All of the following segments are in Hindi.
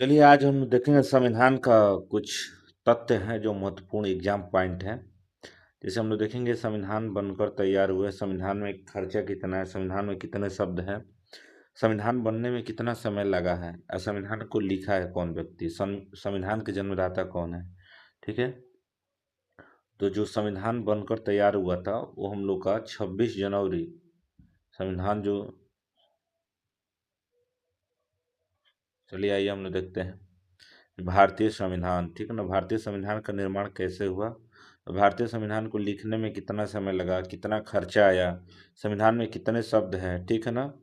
चलिए आज हम देखेंगे संविधान का कुछ तथ्य हैं जो महत्वपूर्ण एग्जाम पॉइंट हैं। जैसे हम लोग देखेंगे संविधान बनकर तैयार हुए, संविधान में खर्चा कितना है, संविधान में कितने शब्द हैं, संविधान बनने में कितना समय लगा है और संविधान को लिखा है कौन व्यक्ति, संविधान के जन्मदाता कौन है। ठीक है। तो जो संविधान बनकर तैयार हुआ था वो हम लोग का 26 जनवरी, संविधान जो, चलिए आइए हम लोग देखते हैं भारतीय संविधान। ठीक है ना, भारतीय संविधान का निर्माण कैसे हुआ, तो भारतीय संविधान को लिखने में कितना समय लगा, कितना खर्चा आया, संविधान में कितने शब्द हैं, ठीक है ना।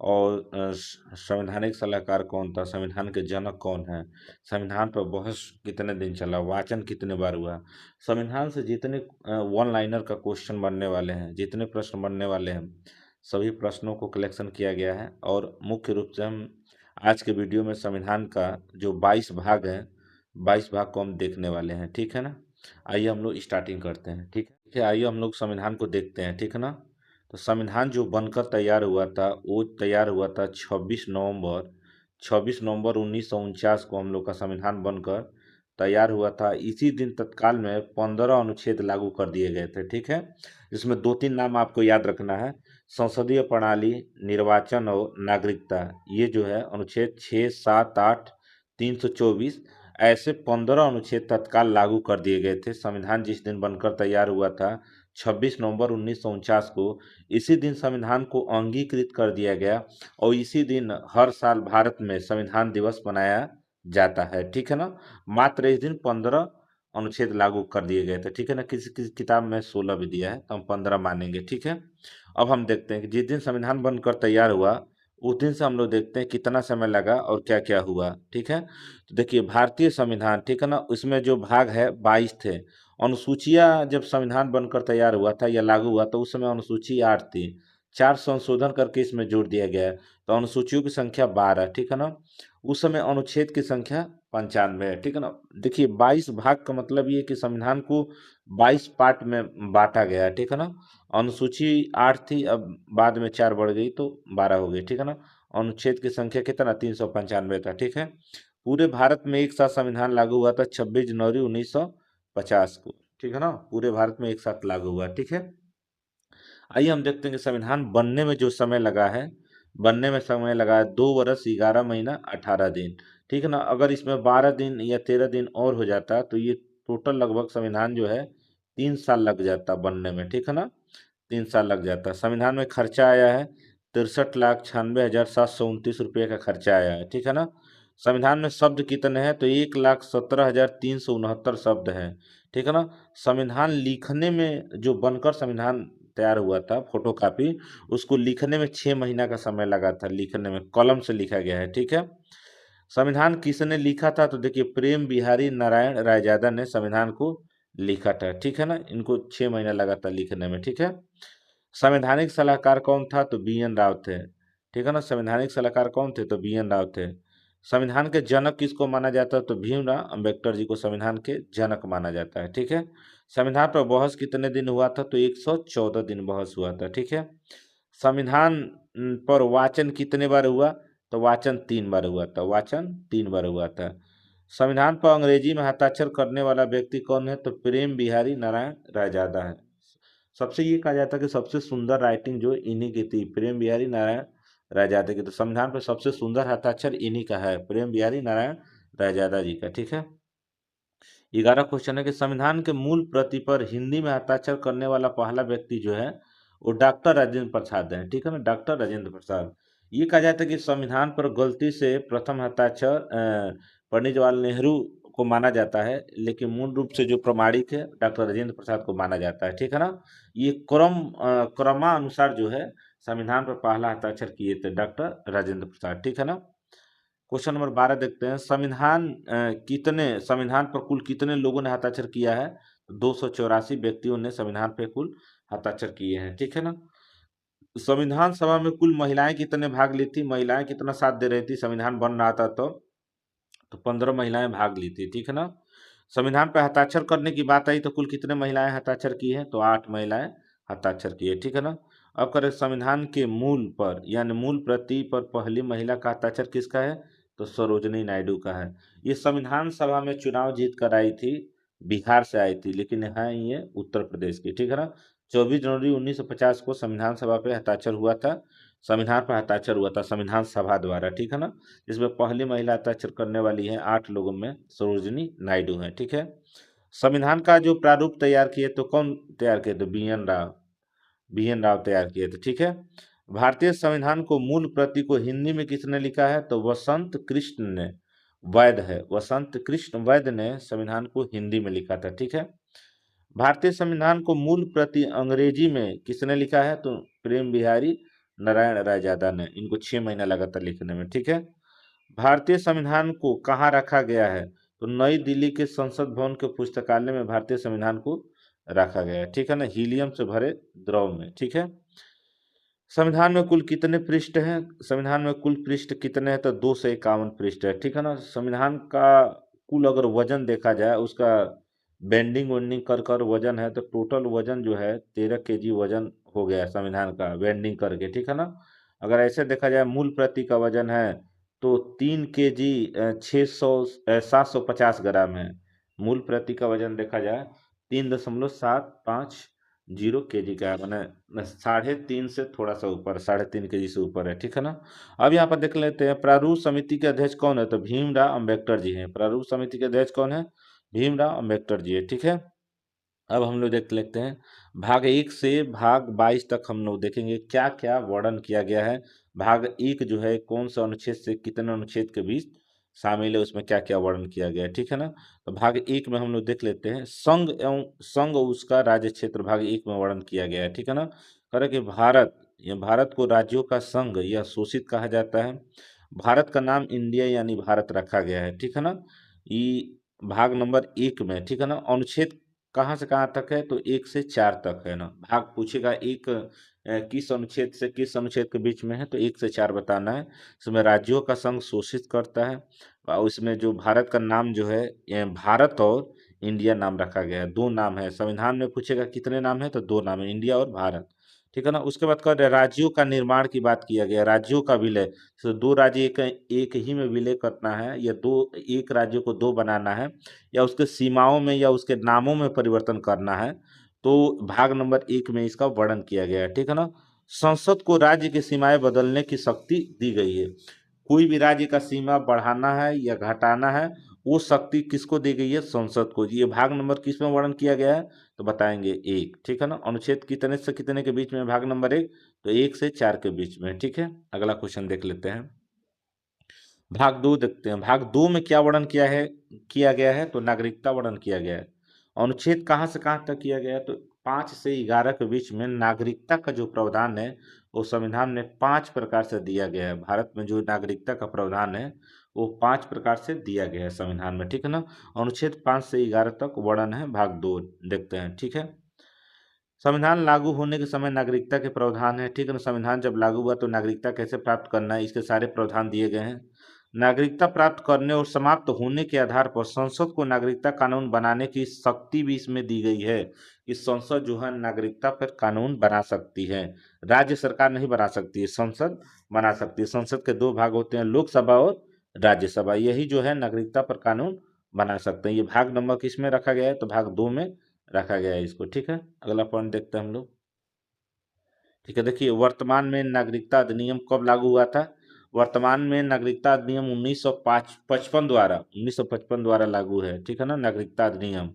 और संवैधानिक सलाहकार कौन था, संविधान के जनक कौन है, संविधान पर बहस कितने दिन चला, वाचन कितने बार हुआ, संविधान से जितने वन लाइनर का क्वेश्चन बनने वाले हैं, जितने प्रश्न बनने वाले हैं, सभी प्रश्नों को कलेक्शन किया गया है। और मुख्य रूप से हम आज के वीडियो में संविधान का जो 22 भाग है, 22 भाग को हम देखने वाले हैं। ठीक है ना। आइए हम लोग स्टार्टिंग करते हैं। ठीक है, आइए हम लोग संविधान को देखते हैं। ठीक है ना। तो संविधान जो बनकर तैयार हुआ था वो तैयार हुआ था 26 नवंबर, 26 नवंबर 1949 को हम लोग का संविधान बनकर तैयार हुआ था। इसी दिन तत्काल में 15 अनुच्छेद लागू कर दिए गए थे। ठीक है, इसमें दो तीन नाम आपको याद रखना है, संसदीय प्रणाली, निर्वाचन और नागरिकता। ये जो है अनुच्छेद 6, 7, 8, 324, ऐसे 15 अनुच्छेद तत्काल लागू कर दिए गए थे। संविधान जिस दिन बनकर तैयार हुआ था 26 नवंबर 1949 को, इसी दिन संविधान को अंगीकृत कर दिया गया और इसी दिन हर साल भारत में संविधान दिवस मनाया जाता है। ठीक है ना। मात्र इस दिन 15 अनुच्छेद लागू कर दिए गए थे। ठीक है ना, किसी किसी किताब में 16 भी दिया है तो हम 15 मानेंगे। ठीक है। अब हम देखते हैं कि जिस दिन संविधान बनकर तैयार हुआ उस दिन से हम लोग देखते हैं कितना समय लगा और क्या क्या हुआ। ठीक है, तो देखिए भारतीय संविधान, ठीक है ना, उसमें जो भाग है 22 थे। अनुसूचियां जब संविधान बनकर तैयार हुआ था या लागू हुआ तो उस समय अनुसूची 8 थी, 4 संशोधन करके इसमें जोड़ दिया गया है, तो अनुसूचियों की संख्या 12। ठीक है ना। उस समय अनुच्छेद की संख्या 95 है। ठीक है ना। देखिए 22 भाग का मतलब ये कि संविधान को 22 पार्ट में बांटा गया है। ठीक है ना। अनुसूची 8 थी, अब बाद में 4 बढ़ गई तो 12 हो गई। ठीक है ना। अनुच्छेद की संख्या कितना, 395 था। ठीक है। पूरे भारत में एक साथ संविधान लागू हुआ था 26 जनवरी 1950 को। ठीक है ना, पूरे भारत में एक साथ लागू हुआ। ठीक है। आइए हम देखते हैं कि संविधान बनने में जो समय लगा है, बनने में समय लगा है 2 वर्ष 11 महीना 18 दिन। ठीक है ना। अगर इसमें 12 दिन या 13 दिन और हो जाता तो ये टोटल लगभग संविधान जो है 3 साल लग जाता बनने में। ठीक है ना, 3 साल लग जाता। संविधान में खर्चा आया है 63,96,729 रुपये का खर्चा आया है। ठीक है ना। संविधान में शब्द कितने हैं, तो 1,17,369 शब्द हैं। ठीक है ना। संविधान लिखने में जो बनकर संविधान तैयार हुआ था फोटो कापी, उसको लिखने में 6 महीना का समय लगा था, लिखने में कलम से लिखा गया है। ठीक है। संविधान किसने लिखा था, तो देखिए प्रेम बिहारी नारायण रायजादा ने संविधान को लिखा था। ठीक है ना, इनको 6 महीना लगा था लिखने में। ठीक है। संवैधानिक सलाहकार कौन था, तो बी एन राव थे। ठीक है ना, संवैधानिक सलाहकार कौन थे, तो बी एन राव थे। संविधान के जनक किसको माना जाता है, तो भीमराव अंबेडकर जी को संविधान के जनक माना जाता है। ठीक है। संविधान पर बहस कितने दिन हुआ था, तो 114 दिन बहस हुआ था। ठीक है। संविधान पर वाचन कितने बार हुआ, तो वाचन 3 बार हुआ था, वाचन 3 बार हुआ था। संविधान पर अंग्रेजी में हस्ताक्षर करने वाला व्यक्ति कौन है, तो प्रेम बिहारी नारायण रायजादा है। सबसे ये कहा जाता है कि सबसे सुंदर राइटिंग जो इन्हीं की थी, प्रेम बिहारी नारायण रायजादा की। तो संविधान पर सबसे सुंदर हस्ताक्षर इन्हीं का है, प्रेम बिहारी नारायण रायजादा जी का। ठीक है। 11 क्वेश्चन है कि संविधान के मूल प्रति पर हिंदी में हस्ताक्षर करने वाला पहला व्यक्ति जो है वो डॉक्टर राजेंद्र प्रसाद है। ठीक है ना, डॉक्टर राजेंद्र प्रसाद। ये कहा जाता है कि संविधान पर गलती से प्रथम हस्ताक्षर पंडित जवाहरलाल नेहरू को माना जाता है, लेकिन मूल रूप से जो प्रमाणिक है डॉक्टर राजेंद्र प्रसाद को माना जाता है। ठीक है ना। ये क्रमानुसार जो है संविधान पर पहला हस्ताक्षर किए थे डॉक्टर राजेंद्र प्रसाद। ठीक है ना। क्वेश्चन नंबर 12 देखते हैं, संविधान पर कुल कितने लोगों ने हस्ताक्षर किया है, 284 व्यक्तियों ने संविधान पे कुल हस्ताक्षर किए हैं। ठीक है ना। संविधान सभा में कुल महिलाएं कितने भाग ली थी, महिलाएं कितना साथ दे रही थी, संविधान बन रहा था तो 15 महिलाएं भाग ली थी। ठीक है ना। संविधान पर हस्ताक्षर करने की बात आई तो कुल कितने महिलाएं हस्ताक्षर की है, तो 8 महिलाएं हस्ताक्षर की है। ठीक है ना। अब करें संविधान के मूल पर यानी मूल प्रति पर पहली महिला का हस्ताक्षर किसका है, तो सरोजनी नायडू का है। ये संविधान सभा में चुनाव जीत कर आई थी, बिहार से आई थी, लेकिन है ये उत्तर प्रदेश की, ठीक है ना। 24 जनवरी 1950 को संविधान सभा पे हस्ताक्षर हुआ था, संविधान पर हस्ताक्षर हुआ था संविधान सभा द्वारा, ठीक है ना। इसमें पहली महिला हस्ताक्षर करने वाली है 8 लोगों में सरोजनी नायडू है, ठीक है। संविधान का जो प्रारूप तैयार किए तो कौन तैयार किए, तो बी एन राव तैयार किए थे, ठीक है। भारतीय संविधान को मूल प्रति को हिंदी में किसने लिखा है, तो वसंत कृष्ण ने, वैद है, वसंत कृष्ण वैद ने संविधान को हिंदी में लिखा था, ठीक है। भारतीय संविधान को मूल प्रति अंग्रेजी में किसने लिखा है, तो प्रेम बिहारी नारायण रायजादा ने, इनको 6 महीना लगा था लिखने में, ठीक है। भारतीय संविधान को कहाँ रखा गया है, तो नई दिल्ली के संसद भवन के पुस्तकालय में भारतीय संविधान को रखा गया है, ठीक है ना, हीलियम से भरे द्रव में, ठीक है। संविधान में कुल कितने पृष्ठ हैं, संविधान में कुल पृष्ठ कितने हैं, तो 251 पृष्ठ है, ठीक है ना। संविधान का कुल अगर वजन देखा जाए, उसका बेंडिंग वेंडिंग कर कर वजन है, तो टोटल वजन जो है 13 kg वजन हो गया है संविधान का, बेंडिंग करके, ठीक है ना। अगर ऐसे देखा जाए मूल प्रति का वजन है तो 3 kg 750 ग्राम है। मूल प्रति का वजन देखा जाए 3.750 kg का है, मैंने 3.5 से थोड़ा सा ऊपर, 3.5 kg से ऊपर है, ठीक है ना। अब यहाँ पर देख लेते हैं प्रारूप समिति के अध्यक्ष कौन है, तो भीमराव अंबेडकर जी हैं। प्रारूप समिति के अध्यक्ष कौन है, भीमराव अंबेडकर जी है, ठीक है। अब हम लोग देख लेते हैं भाग 1 से भाग 22 तक हम लोग देखेंगे क्या क्या वर्णन किया गया है। भाग 1 जो है कौन सा अनुच्छेद से कितने अनुच्छेद के बीच शामिल है, उसमें क्या क्या वर्णन किया गया है, ठीक है ना। तो भाग 1 में हम लोग देख लेते हैं संघ और उसका राज्य क्षेत्र, भाग 1 में वर्णन किया गया है, ठीक है ना। कह रहे कि भारत को राज्यों का संघ या शोषित कहा जाता है। भारत का नाम इंडिया यानी भारत रखा गया है, ठीक है ना। ये भाग नंबर 1 में, ठीक है ना। अनुच्छेद कहाँ से कहाँ तक है, तो 1 से 4 तक है ना। भाग पूछेगा एक किस अनुच्छेद से किस अनुच्छेद के बीच में है, तो 1 से 4 बताना है। इसमें राज्यों का संघ शोषित करता है, और उसमें जो भारत का नाम जो है भारत और इंडिया नाम रखा गया है, 2 नाम है। संविधान में पूछेगा कितने नाम है, तो 2 नाम है, इंडिया और भारत, ठीक है ना। उसके बाद कर राज्यों का निर्माण की बात किया गया, राज्यों का विलय, तो 2 राज्य एक ही में विलय करना है, या एक राज्य को 2 बनाना है, या उसके सीमाओं में या उसके नामों में परिवर्तन करना है, तो भाग नंबर 1 में इसका वर्णन किया गया है, ठीक है ना। संसद को राज्य की सीमाएं बदलने की शक्ति दी गई है। कोई भी राज्य का सीमा बढ़ाना है या घटाना है, वो शक्ति किसको दी गई है, संसद को। ये भाग नंबर किस में वर्णन किया गया है, तो बताएंगे 1, ठीक है ना। अनुच्छेद कितने से कितने के बीच में भाग नंबर 1, तो 1 से 4 के बीच में, ठीक है। अगला क्वेश्चन देख लेते हैं, भाग 2 देखते हैं। भाग 2 में क्या वर्णन किया गया है, तो नागरिकता वर्णन किया गया है। अनुच्छेद कहाँ से कहाँ तक किया गया है, तो 5 से 11 के बीच में नागरिकता का जो प्रावधान है वो संविधान में 5 प्रकार से दिया गया है। भारत में जो नागरिकता का प्रावधान है वो 5 प्रकार से दिया गया है संविधान में, ठीक है ना। अनुच्छेद 5 से 11 तक वर्णन है, भाग 2 देखते हैं, ठीक है। संविधान लागू होने के समय नागरिकता के प्रावधान है, ठीक है ना। संविधान जब लागू हुआ तो नागरिकता कैसे प्राप्त करना है, इसके सारे प्रावधान दिए गए हैं। नागरिकता प्राप्त करने और समाप्त होने के आधार पर संसद को नागरिकता कानून बनाने की शक्ति भी इसमें दी गई है, कि संसद जो है नागरिकता पर कानून बना सकती है। राज्य सरकार नहीं बना सकती है, संसद बना सकती है। संसद के 2 भाग होते हैं, लोकसभा और राज्यसभा, यही जो है नागरिकता पर कानून बना सकते हैं। ये भाग नंबर किस में रखा गया है, तो भाग 2 में रखा गया है इसको, ठीक है। अगला पॉइंट देखते हैं हम लोग, ठीक है। देखिए वर्तमान में नागरिकता अधिनियम कब लागू हुआ था, वर्तमान में नागरिकता अधिनियम 1955 द्वारा लागू है, ठीक है ना। नागरिकता अधिनियम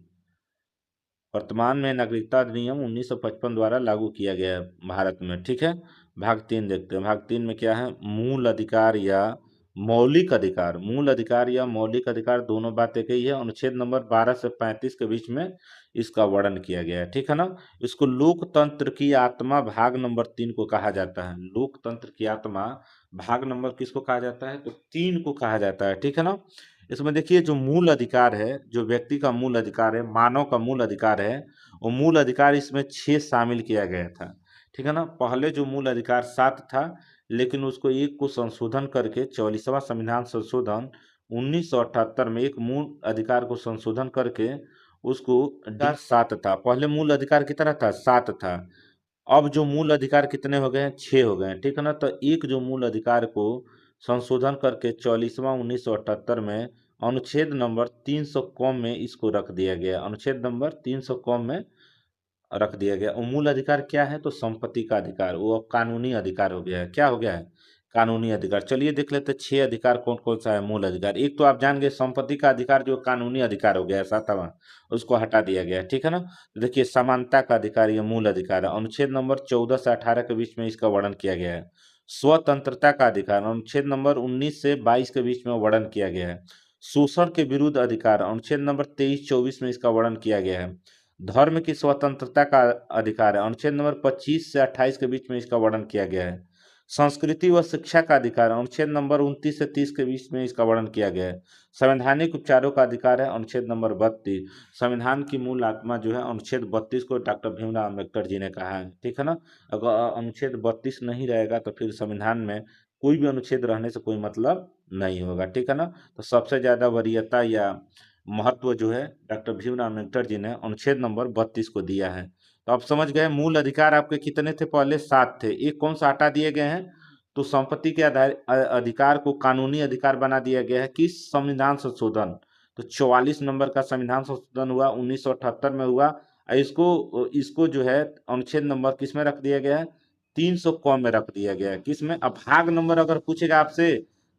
वर्तमान में नागरिकता अधिनियम 1955 द्वारा लागू किया गया है भारत में, ठीक है। भाग 3 देखते हैं, भाग 3 में क्या है, मूल अधिकार या मौलिक अधिकार, मूल अधिकार या मौलिक अधिकार दोनों बात एक ही है। अनुच्छेद नंबर 12 से 35 के बीच में इसका वर्णन किया गया है, ठीक है ना। इसको लोकतंत्र की आत्मा भाग नंबर 3 को कहा जाता है। लोकतंत्र की आत्मा भाग नंबर किसको कहा जाता है, तो 3 को कहा जाता है, ठीक है ना। इसमें देखिए जो मूल अधिकार है, जो व्यक्ति का मूल अधिकार है, मानव का मूल अधिकार है, वो मूल अधिकार इसमें 6 शामिल किया गया था, ठीक है ना। पहले जो मूल अधिकार 7 था, लेकिन उसको एक को संशोधन करके 44वां संविधान संशोधन 1978 में एक मूल अधिकार को संशोधन करके उसको 7 था। पहले मूल अधिकार कितना था, 7 था। अब जो मूल अधिकार कितने हो गए हैं, 6 हो गए हैं, ठीक है ना। तो एक जो मूल अधिकार को संशोधन करके 44वां 1978 में अनुच्छेद नंबर 300 कॉम में इसको रख दिया गया। अनुच्छेद नंबर 300 कॉम में रख दिया गया। और मूल अधिकार क्या है? तो संपत्ति का अधिकार, वो अब कानूनी अधिकार हो गया है। क्या हो गया है? कानूनी अधिकार। चलिए देख लेते हैं 6 अधिकार कौन कौन सा है मूल अधिकार। एक तो आप जान गए संपत्ति का अधिकार जो कानूनी अधिकार हो गया है 7वां, उसको हटा दिया गया है, ठीक है ना। तो देखिए समानता का अधिकार ये मूल अधिकार है, अनुच्छेद नंबर 14 से 18 के बीच में इसका वर्णन किया गया है। स्वतंत्रता का अधिकार अनुच्छेद नंबर 19 से 22 के बीच में वर्णन किया गया है। शोषण के विरुद्ध अधिकार अनुच्छेद नंबर 23-24 में इसका वर्णन किया गया है। धर्म की स्वतंत्रता का अधिकार है, अनुच्छेद नंबर 25 से 28 के बीच में इसका वर्णन किया गया है। संस्कृति व शिक्षा का अधिकार अनुच्छेद नंबर 29 से 30 के बीच में इसका वर्णन किया गया है। संवैधानिक उपचारों का अधिकार है अनुच्छेद नंबर 32। संविधान की मूल आत्मा जो है अनुच्छेद 32 को डॉक्टर भीमराव अम्बेडकर जी ने कहा है, ठीक है ना। अगर अनुच्छेद 32 नहीं रहेगा तो फिर संविधान में कोई भी अनुच्छेद रहने से कोई मतलब नहीं होगा, ठीक है ना। तो सबसे ज्यादा वरीयता या महत्व जो है डॉक्टर भीमराव अम्बेडकर जी ने अनुच्छेद नंबर 32 को दिया है। तो आप समझ गए मूल अधिकार आपके कितने थे? पहले 7 थे, एक कौन सा हटा दिए गए हैं? तो संपत्ति के आधार अधिकार को कानूनी अधिकार बना दिया गया है किस संविधान संशोधन। तो 44 नंबर का संविधान संशोधन हुआ 1978 में हुआ। इसको इसको जो है अनुच्छेद नंबर किस में रख दिया गया है? 300 क में रख दिया गया है। किस में? अब भाग नंबर अगर पूछेगा आपसे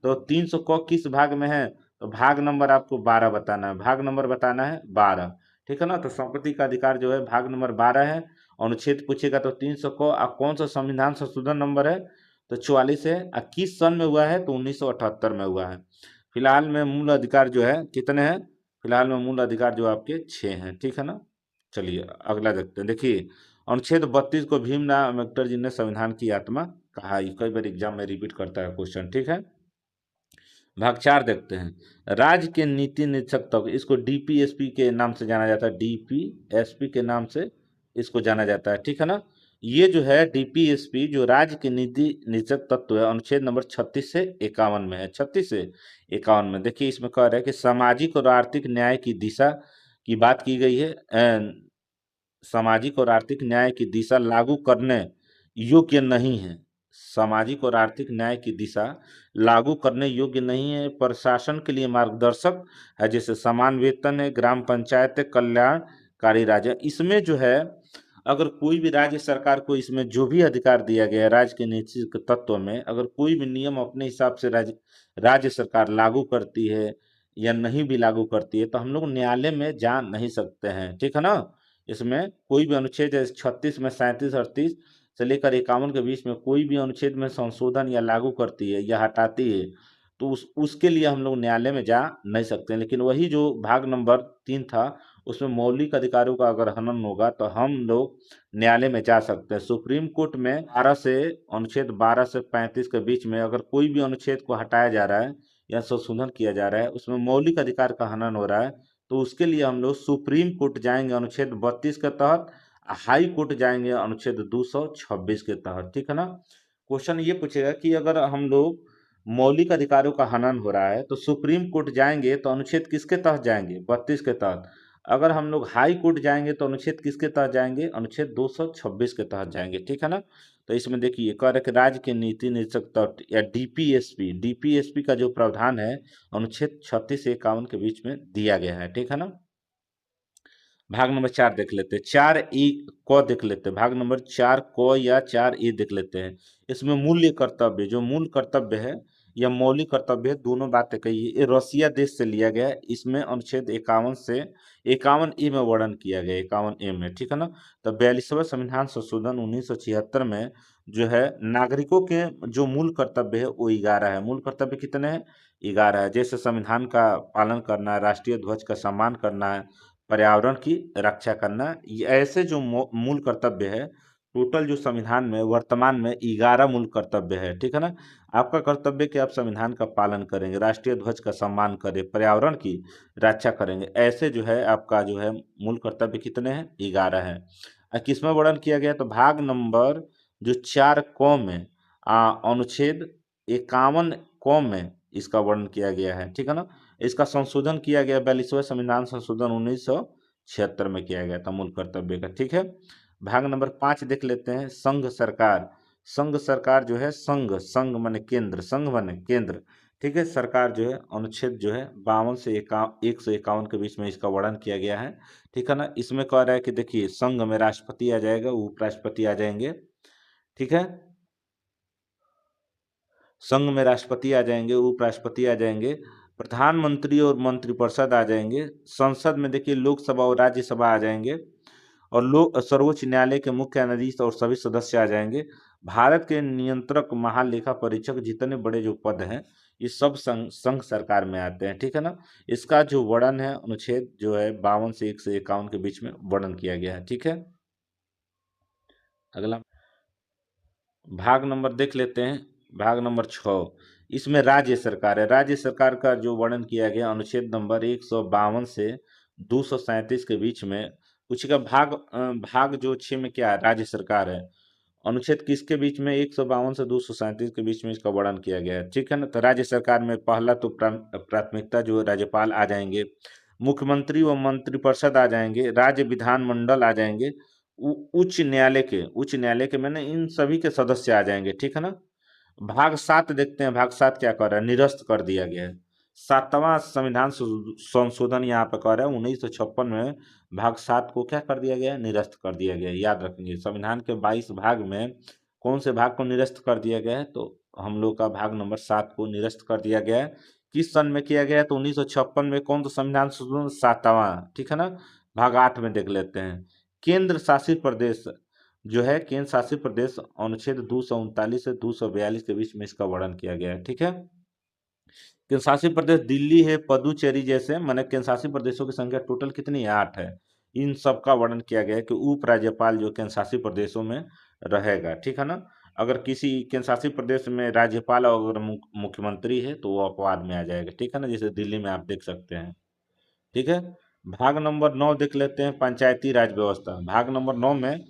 तो 300 क किस भाग में है? तो भाग नंबर आपको 12 बताना है। भाग नंबर बताना है 12, ठीक है ना। तो संपत्ति का अधिकार जो है भाग नंबर 12 है। अनुच्छेद पूछेगा तो 300 को। अब कौन सा संविधान संशोधन नंबर है? तो 44 है। किस सन में हुआ है? तो 1978 में हुआ है। फिलहाल में मूल अधिकार जो है कितने हैं? फिलहाल में मूल अधिकार जो आपके 6 हैं, ठीक है ना। चलिए अगला देखते हैं। देखिए अनुच्छेद 32 को भीमराव अम्बेडकर जी ने संविधान की आत्मा कहा। ये कई बार एग्जाम में रिपीट करता है क्वेश्चन, ठीक है। भाग 4 देखते हैं। राज्य के नीति निरीक्षक तक, इसको डीपीएसपी के नाम से जाना जाता है, डीपीएसपी के नाम से इसको जाना जाता है, ठीक है ना। ये जो है डीपीएसपी जो राज्य के नीति निरीक्षक तत्व है अनुच्छेद नंबर 36 से 51 में है। 36 से 51 में देखिए इसमें कह रहा है कि सामाजिक और आर्थिक न्याय की दिशा की बात की गई है। सामाजिक और आर्थिक न्याय की दिशा लागू करने योग्य नहीं है। सामाजिक और आर्थिक न्याय की दिशा लागू करने योग्य नहीं है। प्रशासन के लिए मार्गदर्शक है, जैसे समान वेतन है, ग्राम पंचायत कल्याणकारी राज्य। इसमें जो है अगर कोई भी राज्य सरकार को इसमें जो भी अधिकार दिया गया है राज्य के नीति के तत्व में, अगर कोई भी नियम अपने हिसाब से राज्य सरकार लागू करती है या नहीं भी लागू करती है तो हम लोग न्यायालय में जा नहीं सकते हैं, ठीक है ना। इसमें कोई भी अनुच्छेद 36 में 37 38 से लेकर 51 के बीच में कोई भी अनुच्छेद में संशोधन या लागू करती है या हटाती है तो उसके लिए हम लोग न्यायालय में जा नहीं सकते। लेकिन वही जो भाग नंबर 3 था उसमें मौलिक अधिकारों का अगर हनन होगा तो हम लोग न्यायालय में जा सकते हैं। सुप्रीम कोर्ट में 12 से अनुच्छेद 12 से 35 के बीच में अगर कोई भी अनुच्छेद को हटाया जा रहा है या संशोधन किया जा रहा है, उसमें मौलिक अधिकार का हनन हो रहा है, तो उसके लिए हम लोग सुप्रीम कोर्ट जाएंगे अनुच्छेद 32 के तहत, हाई कोर्ट जाएंगे अनुच्छेद 226 के तहत, ठीक है ना। क्वेश्चन ये पूछेगा कि अगर हम लोग मौलिक अधिकारों का हनन हो रहा है तो सुप्रीम कोर्ट जाएंगे तो अनुच्छेद किसके तहत जाएंगे? 32 के तहत। अगर हम लोग हाई कोर्ट जाएंगे तो अनुच्छेद किसके तहत जाएंगे? अनुच्छेद 226 के तहत जाएंगे, ठीक है ना। तो इसमें देखिए कह रहे कि राज्य के नीति निरीक्षक तत्व या डीपीएसपी, डीपीएसपी का जो प्रावधान है अनुच्छेद 36 से 51 के बीच में दिया गया है, ठीक है ना। भाग नंबर 4 देख लेते हैं। 4 क देख लेते हैं। भाग नंबर 4 क या 4 देख लेते हैं। इसमें मूल्य कर्तव्य, जो मूल कर्तव्य है या मौलिक कर्तव्य है, दोनों बातें कही है। ये रसिया देश से लिया गया है। इसमें अनुच्छेद 51 से 51 में वर्णन किया गया है, 51 में, ठीक है ना। तो 42वां संविधान संशोधन 1976 में जो है नागरिकों के जो मूल कर्तव्य है वो 11 है। मूल कर्तव्य कितने हैं? 11 है। जैसे संविधान का पालन करना है, राष्ट्रीय ध्वज का सम्मान करना है, पर्यावरण की रक्षा करना, ये ऐसे जो मूल कर्तव्य है टोटल जो संविधान में वर्तमान में 11 मूल कर्तव्य है, ठीक है ना। आपका कर्तव्य कि आप संविधान का पालन करेंगे, राष्ट्रीय ध्वज का सम्मान करें, पर्यावरण की रक्षा करेंगे, ऐसे जो है आपका जो है मूल कर्तव्य कितने हैं? 11 है। किसमें वर्णन किया गया? तो भाग नंबर जो 4 क में अनुच्छेद 51 क में इसका वर्णन किया गया है, ठीक है ना। इसका संशोधन किया गया 42वां संविधान संशोधन 1976 में किया गया था मूल कर्तव्य का, ठीक है। भाग नंबर 5 देख लेते हैं। संघ सरकार, संघ सरकार जो है, संघ संघ माने केंद्र, संघ माने केंद्र, ठीक है। सरकार जो है अनुच्छेद जो है 52 से 151 के बीच में इसका वर्णन किया गया है, ठीक है ना। इसमें कह रहा है कि देखिए संघ में राष्ट्रपति आ जाएगा, उपराष्ट्रपति आ जाएंगे, ठीक है। संघ में राष्ट्रपति आ जाएंगे, उपराष्ट्रपति आ जाएंगे, प्रधानमंत्री और मंत्रिपरिषद आ जाएंगे, संसद में देखिए लोकसभा और राज्यसभा आ जाएंगे, और लोक सर्वोच्च न्यायालय के मुख्य न्यायाधीश और सभी सदस्य आ जाएंगे। भारत के नियंत्रक, महालेखा परीक्षक, जितने बड़े जो पद हैं ये सब संघ सरकार में आते हैं, ठीक है ना। इसका जो वर्णन है अनुच्छेद जो है 52 से 151 के बीच में वर्णन किया गया है, ठीक है। अगला भाग नंबर देख लेते हैं, भाग नंबर 6। इसमें राज्य सरकार है। राज्य सरकार का जो वर्णन किया गया अनुच्छेद नंबर 152 से 237 के बीच में। पूछेगा भाग जो 6 में क्या है, राज्य सरकार है। अनुच्छेद किसके बीच में, 152 से 237 के बीच में इसका वर्णन किया गया है, ठीक है ना। तो राज्य सरकार में पहला तो प्राथमिकता जो है राज्यपाल आ जाएंगे, मुख्यमंत्री व मंत्रिपरिषद आ जाएंगे, राज्य विधानमंडल आ जाएंगे, उच्च न्यायालय के मैंने इन सभी के सदस्य आ जाएंगे, ठीक है ना। भाग 7 देखते हैं, भाग 7 क्या कर रहा है, निरस्त कर दिया गया है। 7वां संविधान संशोधन यहाँ पे कर रहा है 1956 में। भाग 7 को क्या कर दिया गया है, निरस्त कर दिया गया है। याद रखेंगे संविधान के 22 भाग में कौन से भाग को निरस्त कर दिया गया है, तो हम लोग का भाग नंबर 7 को निरस्त कर दिया गया है। किस सन में किया गया है, तो 1956 में। कौन सा संविधान संशोधन, 7वां, ठीक है ना। भाग 8 में देख लेते हैं, केंद्र शासित प्रदेश जो है, केंद्र शासित प्रदेश अनुच्छेद 239 से 242 के बीच में इसका वर्णन किया गया है, ठीक है। केंद्र शासित प्रदेश दिल्ली है, पुदुचेरी जैसे, माने केंद्र शासित प्रदेशों की संख्या टोटल कितनी है, 8 है। इन सब का वर्णन किया गया है कि उपराज्यपाल जो केंद्र शासित प्रदेशों में रहेगा, ठीक है ना। अगर किसी केंद्र शासित प्रदेश में राज्यपाल और अगर मुख्यमंत्री है तो वो अपवाद में आ जाएगा, ठीक है ना, जैसे दिल्ली में आप देख सकते हैं, ठीक है। भाग नंबर 9 देख लेते हैं, पंचायती राज व्यवस्था। भाग नंबर 9 में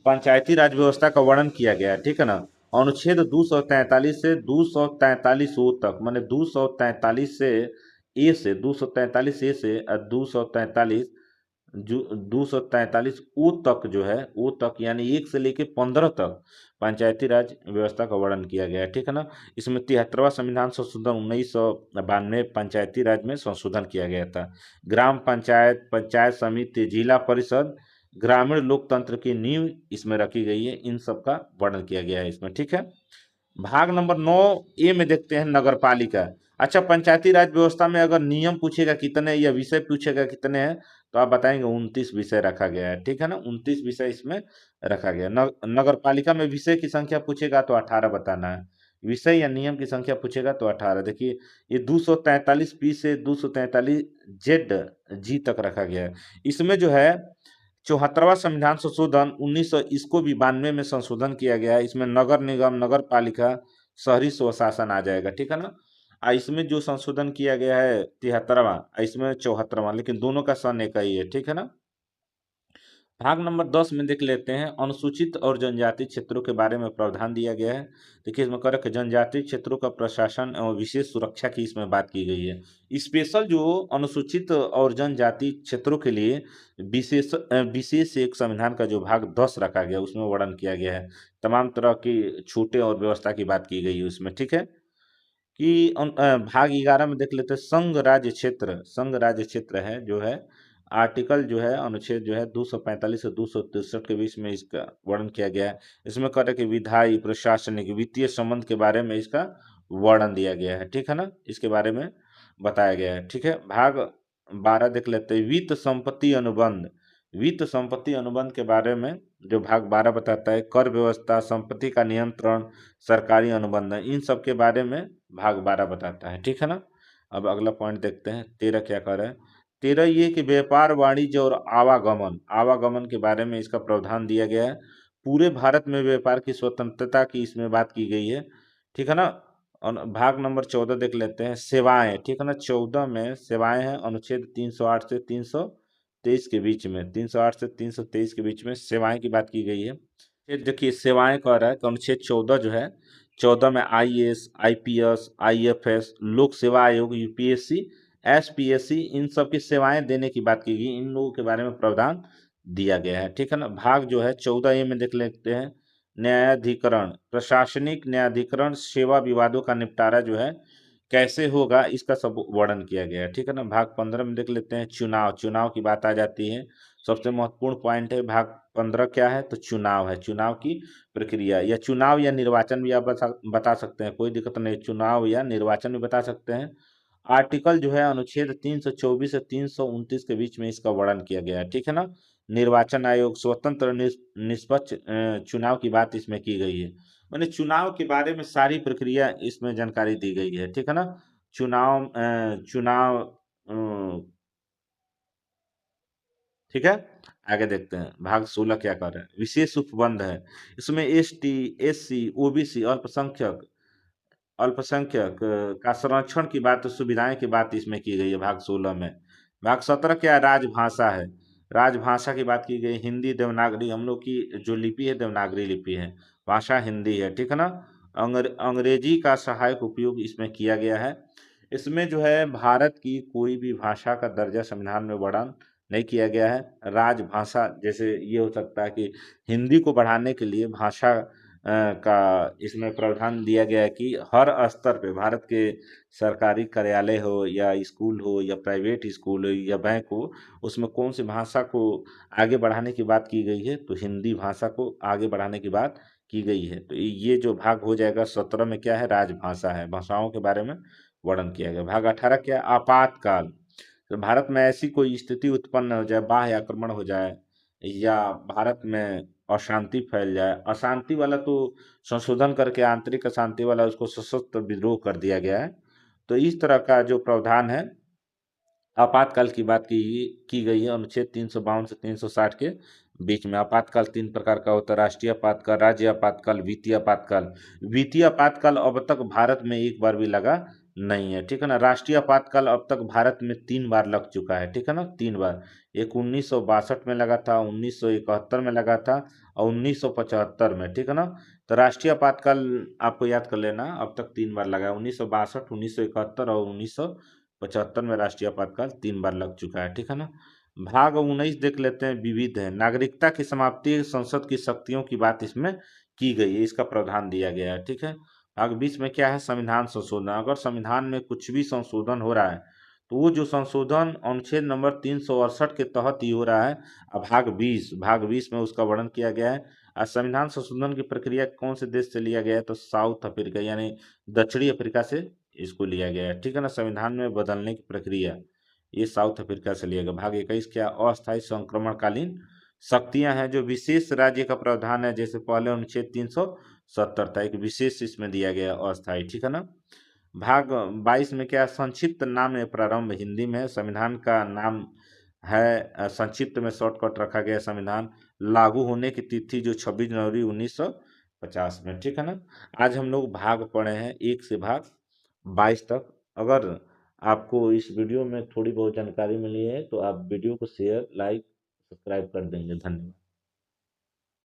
पंचायती राज व्यवस्था का वर्णन किया गया है, ठीक है ना। अनुच्छेद 243 से 243 ओ तक, माने 243 से ए से 243 ए से 243 243 ओ तक जो है, ओ तक यानी 1 से लेके 15 तक पंचायती राज व्यवस्था का वर्णन किया गया है, ठीक है ना। इसमें 73वां संविधान संशोधन 1992 पंचायती राज में संशोधन किया गया था। ग्राम पंचायत, पंचायत समिति, जिला परिषद, ग्रामीण लोकतंत्र की नींव इसमें रखी गई है। इन सब का वर्णन किया गया है इसमें, ठीक है। भाग नंबर 9 ए में देखते हैं, नगर पालिका। अच्छा, पंचायती राज व्यवस्था में अगर नियम पूछेगा कितने या विषय पूछेगा कितने हैं, तो आप बताएंगे 29 विषय रखा गया है, ठीक है ना। 29 विषय इसमें रखा गया है। नगर पालिका में विषय की संख्या पूछेगा तो 18 बताना है। विषय या नियम की संख्या पूछेगा तो 18। देखिए ये 243 पी से 243 जेड जी तक रखा गया है। इसमें जो है 74वां संविधान संशोधन 1900, इसको भी 92 में संशोधन किया गया है। इसमें नगर निगम, नगर पालिका, शहरी स्वशासन आ जाएगा, ठीक है ना। इसमें जो संशोधन किया गया है 73वां, इसमें 74वां, लेकिन दोनों का सन एक ही है, ठीक है ना। भाग नंबर 10 में देख लेते हैं, अनुसूचित और जनजाति क्षेत्रों के बारे में प्रावधान दिया गया है। देखिए इसमें कर जनजातीय क्षेत्रों का प्रशासन एवं विशेष सुरक्षा की इसमें बात की गई है। स्पेशल जो अनुसूचित और जनजाति क्षेत्रों के लिए विशेष एक संविधान का जो भाग 10 रखा गया उसमें वर्णन किया गया है। तमाम तरह की छूटें और व्यवस्था की बात की गई है उसमें, ठीक है। कि भाग 11 में देख लेते हैं, संघ राज्य क्षेत्र। संघ राज्य क्षेत्र है जो है, आर्टिकल जो है, अनुच्छेद जो है 245 से 263 के बीच में इसका वर्णन किया गया है। इसमें कह रहे हैं कि विधायी, प्रशासनिक, वित्तीय संबंध के बारे में इसका वर्णन दिया गया है, ठीक है ना। इसके बारे में बताया गया है, ठीक है। भाग 12 देख लेते हैं, वित्त संपत्ति अनुबंध। वित्त संपत्ति अनुबंध के बारे में जो भाग 12 बताता है, कर व्यवस्था, संपत्ति का नियंत्रण, सरकारी अनुबंध, इन सब के बारे में भाग 12 बताता है, ठीक है ना। अब अगला पॉइंट देखते हैं, 13 क्या कर रहा है। 13 ये कि व्यापार, वाणिज्य और आवागमन, आवागमन के बारे में इसका प्रावधान दिया गया है। पूरे भारत में व्यापार की स्वतंत्रता की इसमें बात की गई है, ठीक है ना। और भाग नंबर 14 देख लेते हैं, सेवाएं, ठीक है ना। 14 में सेवाएं हैं, अनुच्छेद 308 से 323 के बीच में, 308 से 323 के बीच में सेवाएं की बात की गई है। फिर देखिए सेवाएं कह रहा है कि अनुच्छेद 14 जो है, 14 में आईएएस, आईपीएस, आईएफएस, लोक सेवा आयोग, यूपीएससी, एसपीएससी, इन सब की सेवाएं देने की बात की गई। इन लोगों के बारे में प्रावधान दिया गया है, ठीक है ना। भाग जो है 14 ए में देख लेते हैं, न्यायाधिकरण, प्रशासनिक न्यायाधिकरण सेवा विवादों का निपटारा जो है कैसे होगा, इसका सब वर्णन किया गया है। ठीक है ना। भाग 15 में देख लेते हैं चुनाव, चुनाव की बात आ जाती है। सबसे महत्वपूर्ण पॉइंट है भाग 15 क्या है, तो चुनाव है, चुनाव की प्रक्रिया, या चुनाव या निर्वाचन भी आप बता सकते हैं, कोई दिक्कत नहीं, चुनाव या निर्वाचन भी बता सकते हैं। आर्टिकल जो है अनुच्छेद 324 से 329 के बीच में इसका वर्णन किया गया है। ठीक है ना। निर्वाचन आयोग, स्वतंत्र निष्पक्ष चुनाव की बात इसमें की गई है। मैंने चुनाव के बारे में सारी प्रक्रिया इसमें जानकारी दी गई है। ठीक है ना। चुनाव ठीक है। आगे देखते हैं भाग 16 क्या कर रहे हैं, विशेष उपबंध है। इसमें एसटी, एससी, ओबीसी, अल्पसंख्यक का संरक्षण की बात, सुविधाएं की बात इसमें की गई है भाग 16 में। भाग 17 क्या है, राजभाषा है। राजभाषा की बात की गई, हिंदी देवनागरी, हम लोग की जो लिपि है देवनागरी लिपि है, भाषा हिंदी है। ठीक है ना। अंग्रेजी का सहायक उपयोग इसमें किया गया है। इसमें जो है भारत की कोई भी भाषा का दर्जा संविधान में वर्णन नहीं किया गया है। राजभाषा जैसे ये हो सकता है कि हिंदी को बढ़ाने के लिए भाषा का इसमें प्रावधान दिया गया है कि हर स्तर पे भारत के सरकारी कार्यालय हो या स्कूल हो या प्राइवेट स्कूल हो या बैंक हो, उसमें कौन सी भाषा को आगे बढ़ाने की बात की गई है, तो हिंदी भाषा को आगे बढ़ाने की बात की गई है। तो ये जो भाग हो जाएगा 17 में क्या है, राजभाषा है, भाषाओं के बारे में वर्णन किया गया। भाग 18 क्या है, आपातकाल। तो भारत में ऐसी कोई स्थिति उत्पन्न हो जाए, बाह्य आक्रमण हो जाए या भारत में अशांति फैल जाए, अशांति वाला तो संशोधन करके आंतरिक अशांति वाला उसको सशस्त्र विद्रोह कर दिया गया है। तो इस तरह का जो प्रावधान है आपातकाल की बात की गई है अनुच्छेद 352 से 360 के बीच में। आपातकाल तीन प्रकार का होता है, राष्ट्रीय आपातकाल, राज्य आपातकाल, वित्तीय आपातकाल। वित्तीय आपातकाल अब तक भारत में एक बार भी लगा नहीं है। ठीक है ना। राष्ट्रीय आपातकाल अब तक भारत में 3 बार लग चुका है। ठीक है ना, 3 बार। एक 1962 में लगा था, 1971 में लगा था और 1975 में। ठीक है ना। तो राष्ट्रीय आपातकाल आपको याद कर लेना, अब तक 3 बार लगा है, 1962, 1971 और 1975 में राष्ट्रीय आपातकाल 3 बार लग चुका है। ठीक है ना। भाग 19 देख लेते हैं, विविध है। नागरिकता की समाप्ति, संसद की शक्तियों की बात इसमें की गई है, इसका प्रावधान दिया गया है। ठीक है। भाग 20 में क्या है, संविधान संशोधन। अगर संविधान में कुछ भी संशोधन हो रहा है तो वो जो संशोधन अनुच्छेद नंबर 368 के तहत ही हो रहा है। अब भाग 20 में उसका वर्णन किया गया है। और संविधान संशोधन की प्रक्रिया कौन से देश से लिया गया है, तो साउथ अफ्रीका यानी दक्षिणी अफ्रीका से इसको लिया गया है। ठीक है ना। संविधान में बदलने की प्रक्रिया ये साउथ अफ्रीका से लिया गया। भाग 21 क्या, अस्थायी संक्रमणकालीन शक्तियां हैं, जो विशेष राज्य का प्रावधान है, जैसे पहले अनुच्छेद 370 था, एक विशेष इसमें दिया गया अस्थायी। ठीक है ना। भाग 22 में क्या, संक्षिप्त नाम है, प्रारंभ हिंदी में है, संविधान का नाम है, संक्षिप्त में शॉर्टकट रखा गया संविधान। लागू होने की तिथि जो 26 जनवरी 1950 में। ठीक है ना। आज हम लोग भाग पढ़े हैं 1 से भाग 22 तक। अगर आपको इस वीडियो में थोड़ी बहुत जानकारी मिली है तो आप वीडियो को शेयर, लाइक, सब्सक्राइब कर देंगे। धन्यवाद।